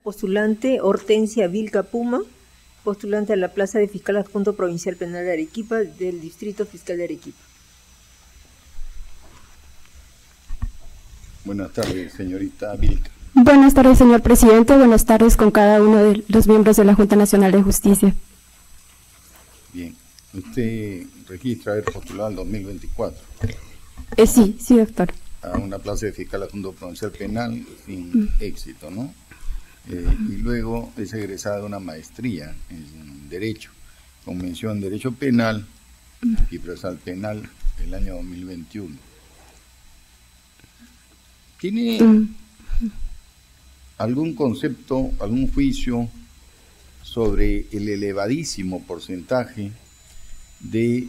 Postulante Hortensia Vilca Puma, postulante a la plaza de Fiscal Adjunto Provincial Penal de Arequipa, del Distrito Fiscal de Arequipa. Buenas tardes, señorita Vilca. Buenas tardes, señor presidente. Buenas tardes con cada uno de los miembros de la Junta Nacional de Justicia. Bien. Usted registra haber postulado al 2024. Sí, doctor. A una plaza de Fiscal Adjunto Provincial Penal sin éxito, ¿no? Y luego es egresada de una maestría en Derecho, con mención en Derecho Penal y Procesal Penal el año 2021. ¿Tiene algún concepto, algún juicio sobre el elevadísimo porcentaje de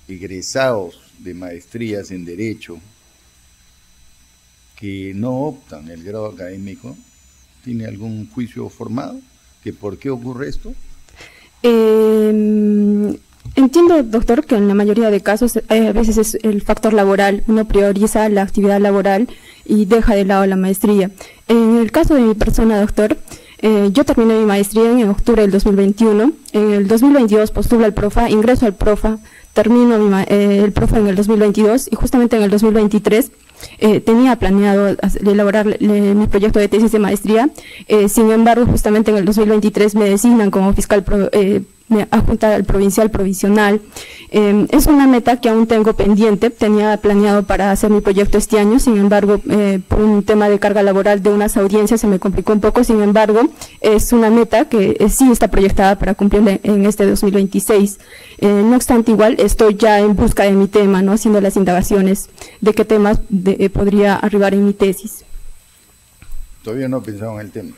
egresados de maestrías en Derecho que no optan el grado académico? ¿Tiene algún juicio formado? ¿Que por qué ocurre esto? Entiendo, doctor, que en la mayoría de casos a veces es el factor laboral. Uno prioriza la actividad laboral y deja de lado la maestría. En el caso de mi persona, doctor, yo terminé mi maestría en octubre del 2021. En el 2022 postulo al PROFA, ingreso al PROFA, termino el PROFA en el 2022 y justamente en el 2023 tenía planeado elaborar mi proyecto de tesis de maestría. Sin embargo, justamente en el 2023 me designan como fiscal adjunta al provincial provisional. Es una meta que aún tengo pendiente. Tenía planeado para hacer mi proyecto este año, sin embargo, por un tema de carga laboral de unas audiencias se me complicó un poco. Sin embargo, es una meta que sí está proyectada para cumplir en este 2026. No obstante, igual estoy ya en busca de mi tema, ¿no? Haciendo las indagaciones de qué temas podría arribar en mi tesis. ¿Todavía no he pensado en el tema?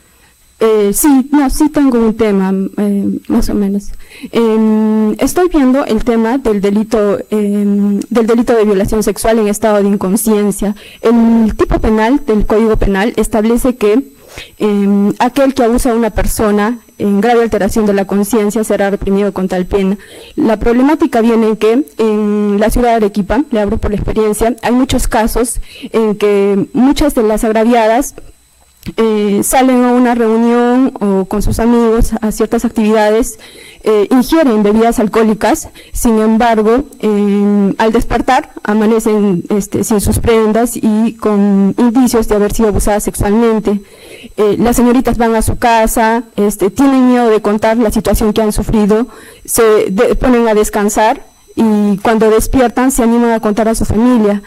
Sí tengo un tema, más o menos. Estoy viendo el tema del delito de violación sexual en estado de inconsciencia. El tipo penal del Código Penal establece que aquel que abusa a una persona en grave alteración de la conciencia será reprimido con tal pena. La problemática viene en que en la ciudad de Arequipa, le hablo por la experiencia, hay muchos casos en que muchas de las agraviadas salen a una reunión o con sus amigos a ciertas actividades, ingieren bebidas alcohólicas. Sin embargo, al despertar amanecen sin sus prendas y con indicios de haber sido abusadas sexualmente. Las señoritas van a su casa, tienen miedo de contar la situación que han sufrido, se ponen a descansar y cuando despiertan se animan a contar a su familia.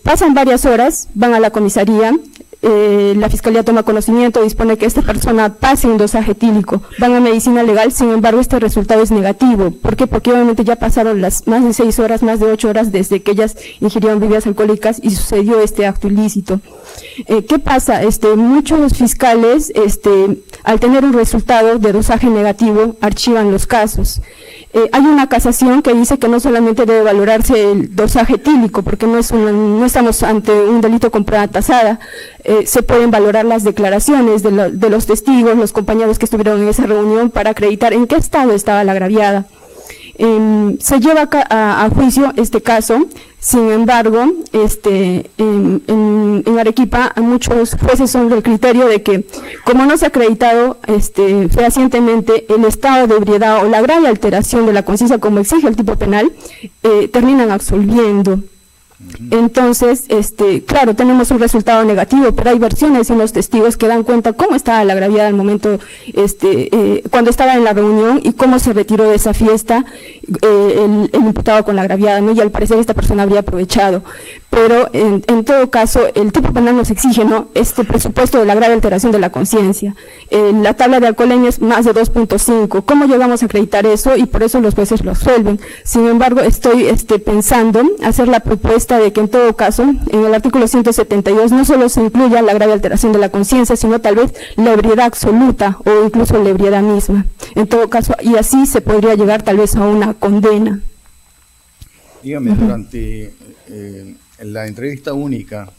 Pasan varias horas, van a la comisaría. La Fiscalía toma conocimiento, dispone que esta persona pase un dosaje etílico, van a medicina legal. Sin embargo, este resultado es negativo. ¿Por qué? Porque obviamente ya pasaron las más de 6 horas, más de 8 horas desde que ellas ingirieron bebidas alcohólicas y sucedió este acto ilícito. ¿Qué pasa? Muchos fiscales, al tener un resultado de dosaje negativo, archivan los casos. Hay una casación que dice que no solamente debe valorarse el dosaje etílico, porque no estamos ante un delito con prueba tasada. Se pueden valorar las declaraciones de los testigos, los compañeros que estuvieron en esa reunión para acreditar en qué estado estaba la agraviada. Se lleva a juicio este caso. Sin embargo, en Arequipa muchos jueces son del criterio de que, como no se ha acreditado fehacientemente el estado de ebriedad o la grave alteración de la conciencia como exige el tipo penal, terminan absolviendo. Entonces, claro, tenemos un resultado negativo, pero hay versiones en los testigos que dan cuenta cómo estaba la agraviada al momento, cuando estaba en la reunión y cómo se retiró de esa fiesta el imputado con la agraviada, ¿no? Y al parecer esta persona habría aprovechado. Pero en todo caso, el tipo penal nos exige, ¿no?, este presupuesto de la grave alteración de la conciencia. La tabla de alcoholemia es más de 2.5. ¿Cómo llegamos a acreditar eso? Y por eso los jueces lo absuelven. Sin embargo, estoy pensando hacer la propuesta de que en todo caso, en el artículo 172, no solo se incluya la grave alteración de la conciencia, sino tal vez la ebriedad absoluta o incluso la ebriedad misma. En todo caso, y así se podría llegar tal vez a una condena. Dígame, durante la entrevista única,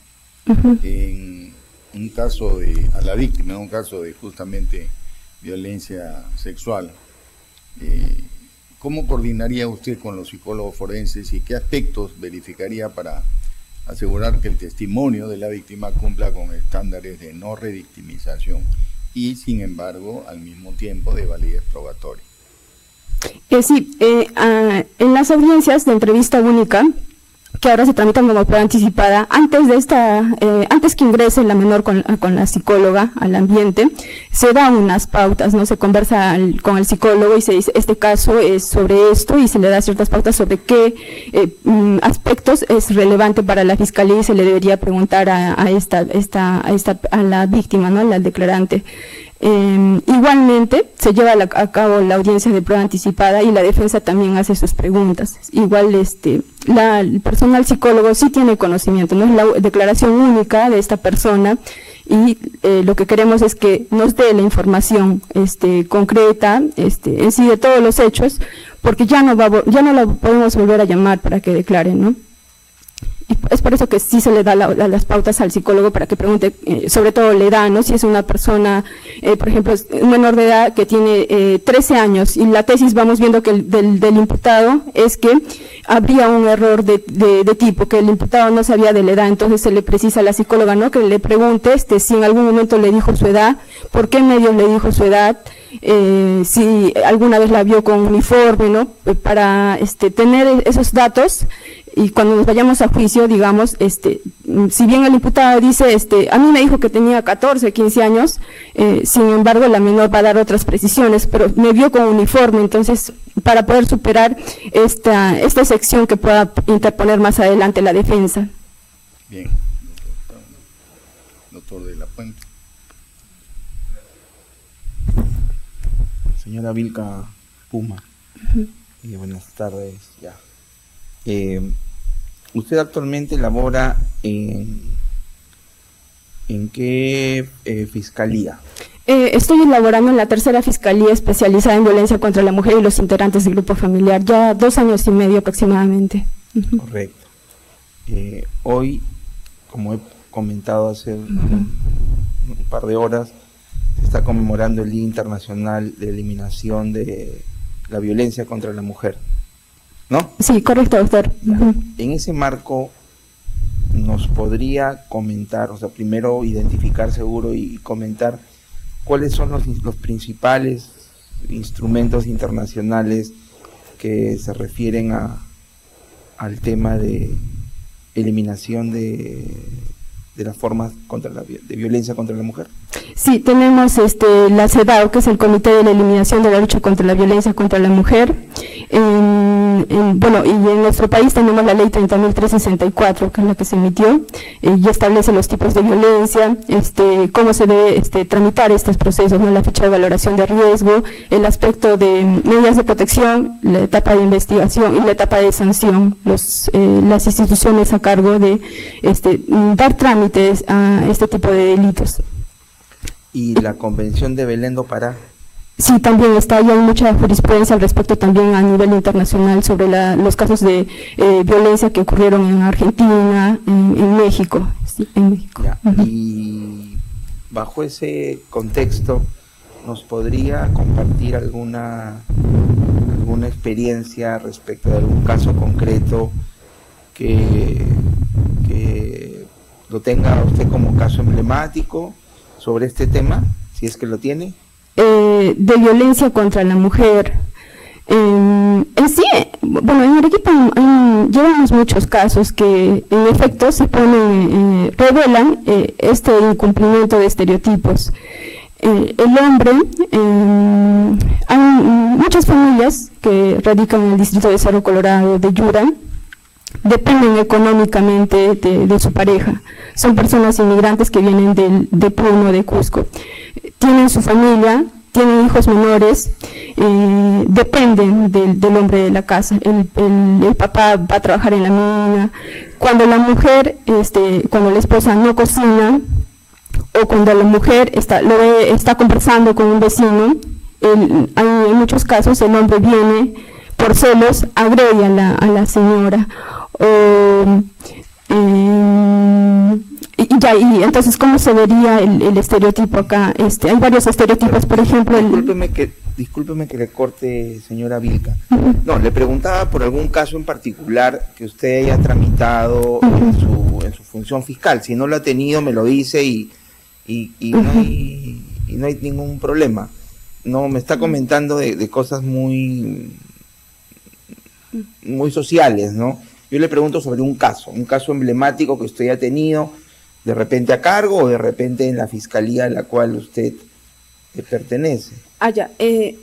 en un caso a la víctima, en un caso de justamente violencia sexual, ¿cómo coordinaría usted con los psicólogos forenses y qué aspectos verificaría para asegurar que el testimonio de la víctima cumpla con estándares de no revictimización y, sin embargo, al mismo tiempo de validez probatoria. En las audiencias de entrevista única, que ahora se tramitan como prueba anticipada, antes que ingrese la menor con la psicóloga al ambiente, se dan unas pautas, ¿no? Se conversa con el psicólogo y se dice, este caso es sobre esto, y se le da ciertas pautas sobre qué aspectos es relevante para la fiscalía y se le debería preguntar a la víctima, ¿no? Al declarante. Igualmente se lleva a cabo la audiencia de prueba anticipada y la defensa también hace sus preguntas. Igual el personal psicólogo sí tiene conocimiento, no es la declaración única de esta persona, y lo que queremos es que nos dé la información concreta en sí de todos los hechos, porque ya no la podemos volver a llamar para que declare, ¿no? Y es por eso que sí se le da las pautas al psicólogo para que pregunte, sobre todo la edad, ¿no? Si es una persona, por ejemplo, un menor de edad que tiene 13 años y la tesis vamos viendo que del imputado es que habría un error de tipo, que el imputado no sabía de la edad, entonces se le precisa a la psicóloga, ¿no? Que le pregunte si en algún momento le dijo su edad, por qué medios le dijo su edad, si alguna vez la vio con uniforme, ¿no? Para tener esos datos. Y cuando nos vayamos a juicio, digamos, si bien el imputado dice, a mí me dijo que tenía 14, 15 años, sin embargo la menor va a dar otras precisiones, pero me vio con uniforme, entonces, para poder superar esta sección que pueda interponer más adelante la defensa. Bien, doctor de la Puente. Señora Vilca Puma, buenas tardes, ya. Usted actualmente labora en qué fiscalía? Estoy laborando en la tercera fiscalía especializada en violencia contra la mujer y los integrantes del grupo familiar, ya 2 años y medio aproximadamente. Correcto. Hoy, como he comentado hace un par de horas, se está conmemorando el Día Internacional de Eliminación de la Violencia contra la Mujer, ¿no? Sí, correcto, doctor. En ese marco, ¿nos podría comentar, o sea, primero identificar seguro y comentar cuáles son los principales instrumentos internacionales que se refieren al tema de eliminación de las formas de violencia contra la mujer? Sí, tenemos la CEDAW, que es el Comité de la Eliminación de la Lucha contra la Violencia contra la Mujer. Y en nuestro país tenemos la Ley 30.364, que es la que se emitió, y establece los tipos de violencia, cómo se debe tramitar estos procesos, ¿no? La fecha de valoración de riesgo, el aspecto de medidas de protección, la etapa de investigación y la etapa de sanción, las instituciones a cargo de dar trámites a este tipo de delitos. ¿Y la Convención de Belén do Pará? Sí, también está, y hay mucha jurisprudencia al respecto también a nivel internacional sobre los casos de violencia que ocurrieron en Argentina, en México. Sí, en México. Ya. Y bajo ese contexto, ¿nos podría compartir alguna experiencia respecto de algún caso concreto que lo tenga usted como caso emblemático sobre este tema, si es que lo tiene? De violencia contra la mujer. En Arequipa llevamos muchos casos que en efecto revelan este incumplimiento de estereotipos. El hombre, hay muchas familias que radican en el distrito de Cerro Colorado, de Yura, dependen económicamente de su pareja. Son personas inmigrantes que vienen de Puno, de Cusco. Tienen su familia, tienen hijos menores, dependen del hombre de la casa. El papá va a trabajar en la mina. Cuando la mujer, cuando la esposa no cocina, o cuando la mujer está conversando con un vecino, en muchos casos el hombre viene por celos, agrede a la señora. Y entonces, ¿cómo se vería el estereotipo acá? Hay varios estereotipos, por ejemplo... Discúlpeme que discúlpeme que le corte, señora Vilca. No, le preguntaba por algún caso en particular que usted haya tramitado en su función fiscal. Si no lo ha tenido, me lo dice y no hay ningún problema. No, me está comentando de cosas muy sociales, ¿no? Yo le pregunto sobre un caso emblemático que usted haya tenido, de repente a cargo o de repente en la fiscalía a la cual usted pertenece.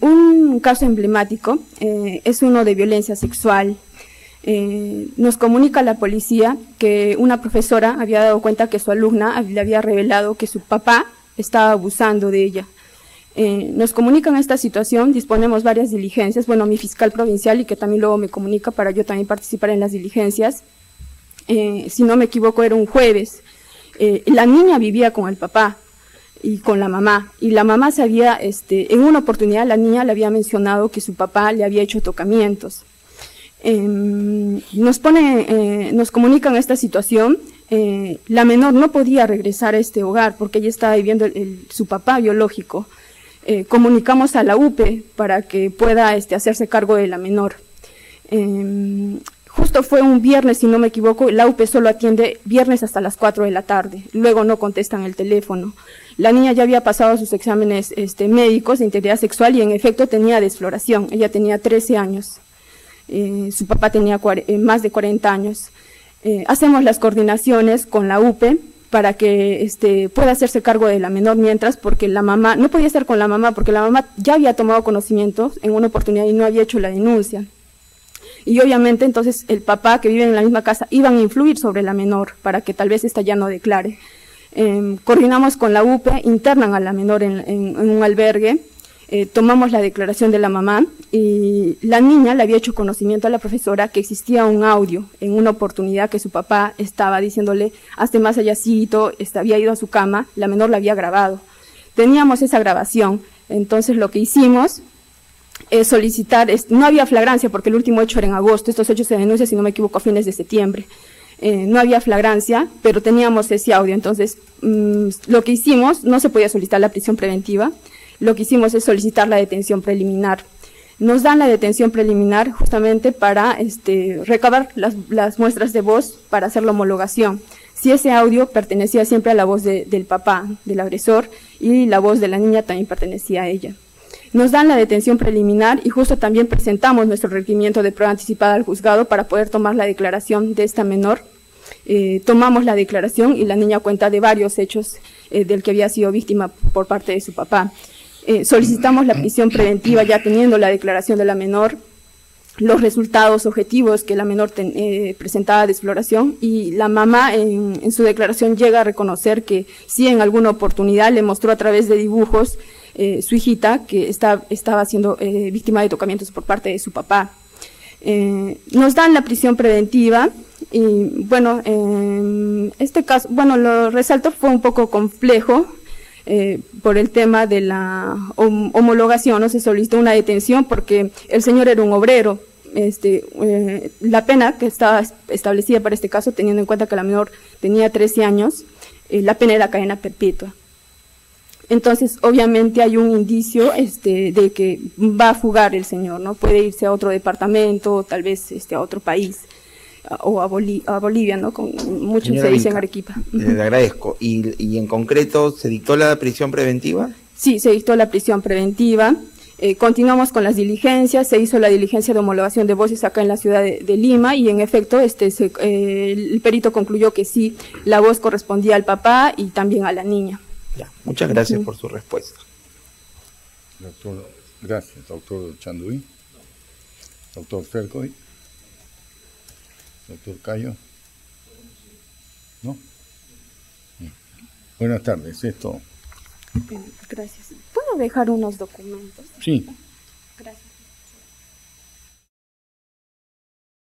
Un caso emblemático es uno de violencia sexual. Nos comunica la policía que una profesora había dado cuenta que su alumna le había revelado que su papá estaba abusando de ella. Nos comunican esta situación, disponemos varias diligencias, bueno, mi fiscal provincial y que también luego me comunica para yo también participar en las diligencias. Si no me equivoco era un jueves. La niña vivía con el papá y con la mamá, y la mamá sabía, en una oportunidad la niña le había mencionado que su papá le había hecho tocamientos. Nos comunican esta situación. La menor no podía regresar a este hogar porque ella estaba viviendo su papá biológico. Comunicamos a la UPE para que pueda hacerse cargo de la menor. Justo fue un viernes, si no me equivoco, la UPE solo atiende viernes hasta las 4 de la tarde, luego no contestan el teléfono. La niña ya había pasado sus exámenes médicos de integridad sexual y en efecto tenía desfloración, ella tenía 13 años, su papá tenía más de 40 años. Hacemos las coordinaciones con la UPE para que pueda hacerse cargo de la menor mientras, porque la mamá, no podía estar con la mamá porque la mamá ya había tomado conocimientos en una oportunidad y no había hecho la denuncia. Y obviamente entonces el papá que vive en la misma casa iban a influir sobre la menor para que tal vez esta ya no declare. Coordinamos con la UPE, internan a la menor en un albergue, tomamos la declaración de la mamá y la niña le había hecho conocimiento a la profesora que existía un audio en una oportunidad que su papá estaba diciéndole hazte más allácito, había ido a su cama, la menor la había grabado. Teníamos esa grabación, entonces lo que hicimos solicitar, no había flagrancia porque el último hecho era en agosto, estos hechos se denuncian si no me equivoco a fines de septiembre, no había flagrancia, pero teníamos ese audio, entonces lo que hicimos, no se podía solicitar la prisión preventiva, lo que hicimos es solicitar la detención preliminar. Nos dan la detención preliminar justamente para recabar las muestras de voz para hacer la homologación. Si ese audio pertenecía siempre a la voz del papá, del agresor, y la voz de la niña también pertenecía a ella. Nos dan la detención preliminar y justo también presentamos nuestro requerimiento de prueba anticipada al juzgado para poder tomar la declaración de esta menor. Tomamos la declaración y la niña cuenta de varios hechos del que había sido víctima por parte de su papá. Solicitamos la prisión preventiva ya teniendo la declaración de la menor, los resultados objetivos que la menor presentaba de exploración y la mamá en su declaración llega a reconocer que sí en alguna oportunidad le mostró a través de dibujos su hijita que estaba siendo víctima de tocamientos por parte de su papá. Nos dan la prisión preventiva y bueno, este caso, bueno, lo resalto, fue un poco complejo por el tema de la homologación, no se solicitó una detención porque el señor era un obrero. La pena que estaba establecida para este caso, teniendo en cuenta que la menor tenía 13 años, la pena era cadena perpetua. Entonces, obviamente hay un indicio de que va a fugar el señor, ¿no? Puede irse a otro departamento, tal vez a otro país, o a Bolivia, ¿no? Con muchos Señora se dice en Vilca, Arequipa. Le agradezco. ¿Y en concreto se dictó la prisión preventiva? Sí, se dictó la prisión preventiva. Continuamos con las diligencias, se hizo la diligencia de homologación de voces acá en la ciudad de Lima y en efecto el perito concluyó que sí, la voz correspondía al papá y también a la niña. Ya, muchas gracias por su respuesta. Doctor, gracias, doctor Chanduy. Doctor Fercoy. Doctor Cayo. ¿No? Bien. Buenas tardes, esto. Gracias. ¿Puedo dejar unos documentos? Sí.